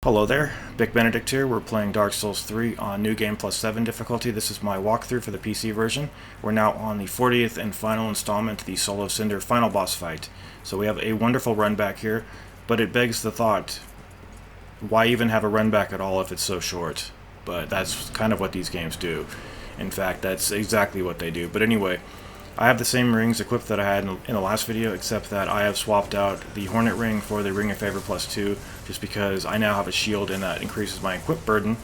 Hello there, Big Benedict here. We're playing Dark Souls 3 on New Game Plus 7 difficulty. This is my walkthrough for the PC version. We're now on the 40th and final installment, the Solo Cinder final boss fight. So we have a wonderful run back here, but it begs the thought, why even have a run back at all if it's so short? But that's kind of what these games do. In fact, that's exactly what they do. But anyway, I have the same rings equipped that I had in the last video, except that I have swapped out the Hornet ring for the Ring of Favor plus 2, just because I now have a shield and that increases my equip burden.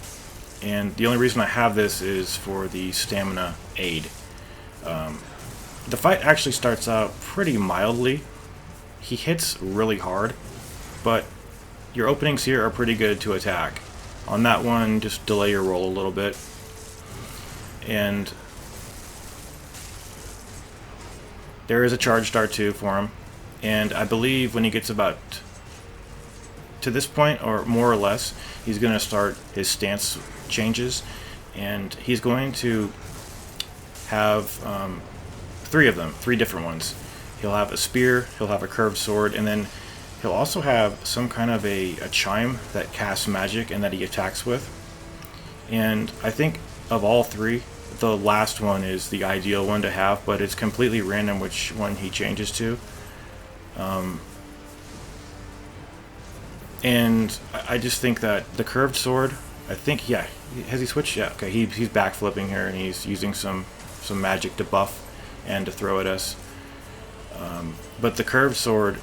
And the only reason I have this is for the stamina aid. The fight actually starts out pretty mildly. He hits really hard, but your openings here are pretty good to attack. On that one, just delay your roll a little bit. And there is a charge start too for him, and I believe when he gets about to this point, or more or less, he's going to start his stance changes, and he's going to have three of them, three different ones. He'll have a spear, he'll have a curved sword, and then he'll also have some kind of a chime that casts magic and that he attacks with. And I think of all three, the last one is the ideal one to have, but it's completely random which one he changes to. And I just think that the curved sword, I think, yeah, has he switched? Yeah, okay, he's backflipping here and he's using some magic to buff and to throw at us. But the curved sword,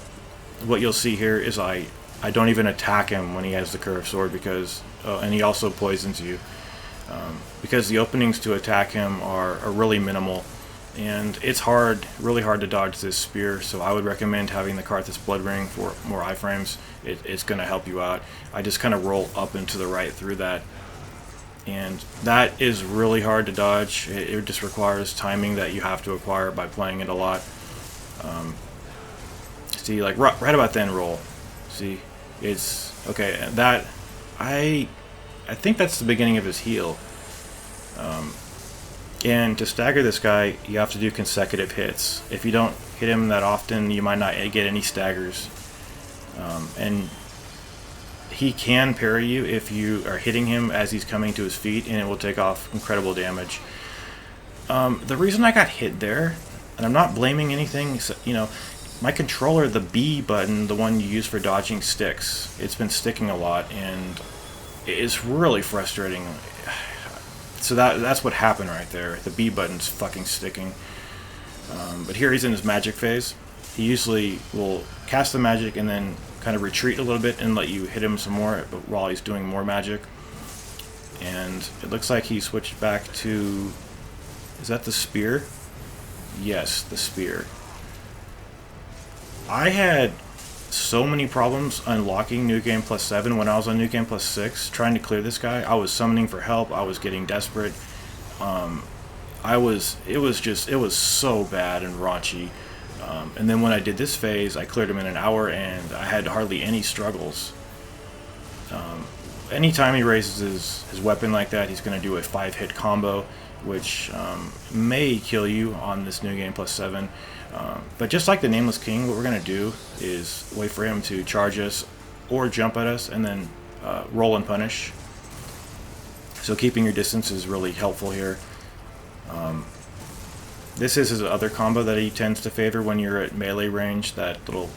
what you'll see here is I don't even attack him when he has the curved sword because, and he also poisons you. Because the openings to attack him are really minimal, and it's really hard to dodge this spear, so I would recommend having the Karthus Blood Ring for more iframes. It's going to help you out. I just kind of roll up and to the right through that, and that is really hard to dodge. It just requires timing that you have to acquire by playing it a lot. See, like right about then roll. See, it's okay. That I think that's the beginning of his heal. And to stagger this guy, you have to do consecutive hits. If you don't hit him that often, you might not get any staggers. And he can parry you if you are hitting him as he's coming to his feet, and it will take off incredible damage. The reason I got hit there, and I'm not blaming anything, you know, my controller, the B button, the one you use for dodging sticks, it's been sticking a lot, and it's really frustrating. So that's what happened right there. The B button's fucking sticking. But here he's in his magic phase. He usually will cast the magic and then kind of retreat a little bit and let you hit him some more while he's doing more magic. And it looks like he switched back to... Is that the spear? Yes, the spear. I had so many problems unlocking New Game Plus 7 when I was on New Game Plus 6 trying to clear this guy. I was summoning for help. I was getting desperate. It was so bad and raunchy. And then when I did this phase, I cleared him in an hour and I had hardly any struggles. Anytime he raises his weapon like that, he's going to do a 5-hit combo, which may kill you on this New Game Plus 7. But just like the Nameless King, what we're going to do is wait for him to charge us or jump at us and then roll and punish. So keeping your distance is really helpful here. This is his other combo that he tends to favor when you're at melee range, that little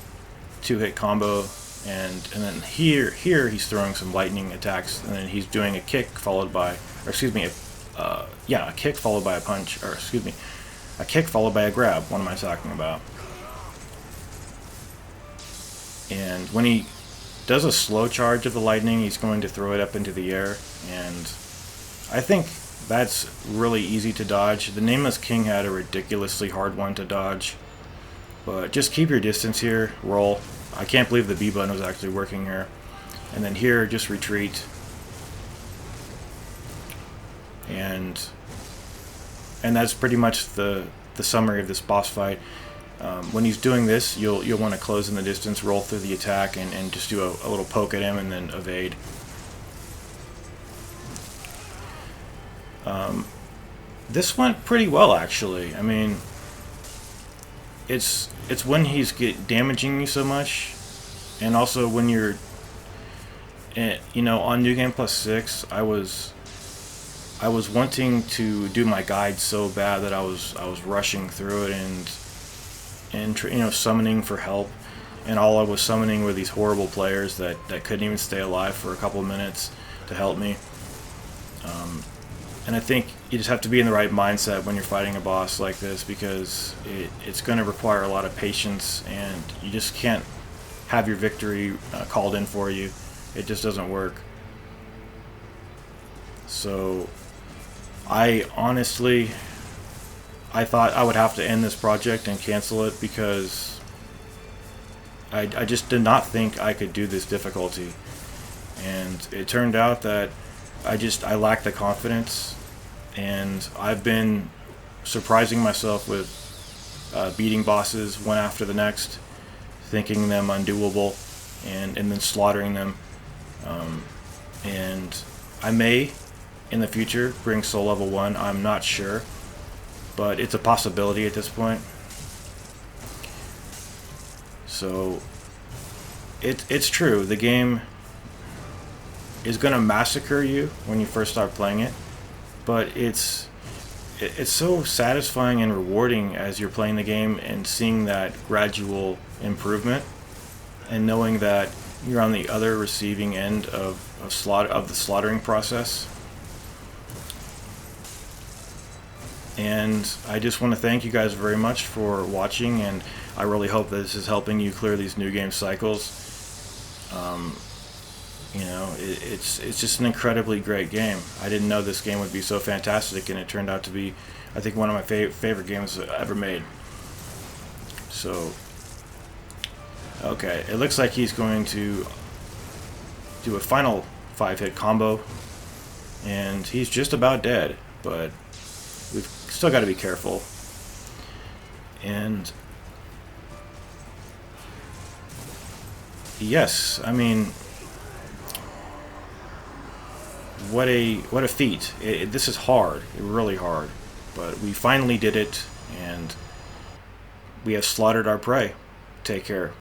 2-hit combo. And then here he's throwing some lightning attacks, and then he's doing a kick followed by, or excuse me, a kick followed by a punch, or excuse me, a kick followed by a grab. What am I talking about? And when he does a slow charge of the lightning, he's going to throw it up into the air, and I think that's really easy to dodge. The Nameless King had a ridiculously hard one to dodge, but just keep your distance here, roll. I can't believe the B button was actually working here. And then here, just retreat. And that's pretty much the summary of this boss fight. When he's doing this, you'll want to close in the distance, roll through the attack, and just do a little poke at him and then evade. This went pretty well, actually. I mean, it's when he's damaging you so much, and also when you're And you know, on New Game Plus 6, I was wanting to do my guide so bad that I was rushing through it and you know, summoning for help, and all I was summoning were these horrible players that couldn't even stay alive for a couple of minutes to help me. And I think you just have to be in the right mindset when you're fighting a boss like this, because it's going to require a lot of patience, and you just can't have your victory called in for you. It just doesn't work. So I honestly, I thought I would have to end this project and cancel it, because I just did not think I could do this difficulty. And it turned out that I lacked the confidence, and I've been surprising myself with beating bosses one after the next, thinking them undoable, and then slaughtering them. And I may, in the future, bring Soul Level 1, I'm not sure, but it's a possibility at this point. So, it's true, the game is going to massacre you when you first start playing it, but it's so satisfying and rewarding as you're playing the game and seeing that gradual improvement, and knowing that you're on the other receiving end of the slaughtering process. And I just want to thank you guys very much for watching, and I really hope that this is helping you clear these new game cycles. You know, it's just an incredibly great game. I didn't know this game would be so fantastic, and it turned out to be, I think, one of my favorite games ever made. So, okay, it looks like he's going to do a final 5-hit combo, and he's just about dead, but we've still got to be careful. And yes, I mean, what a feat. This is hard, really hard, but we finally did it, and we have slaughtered our prey. Take care.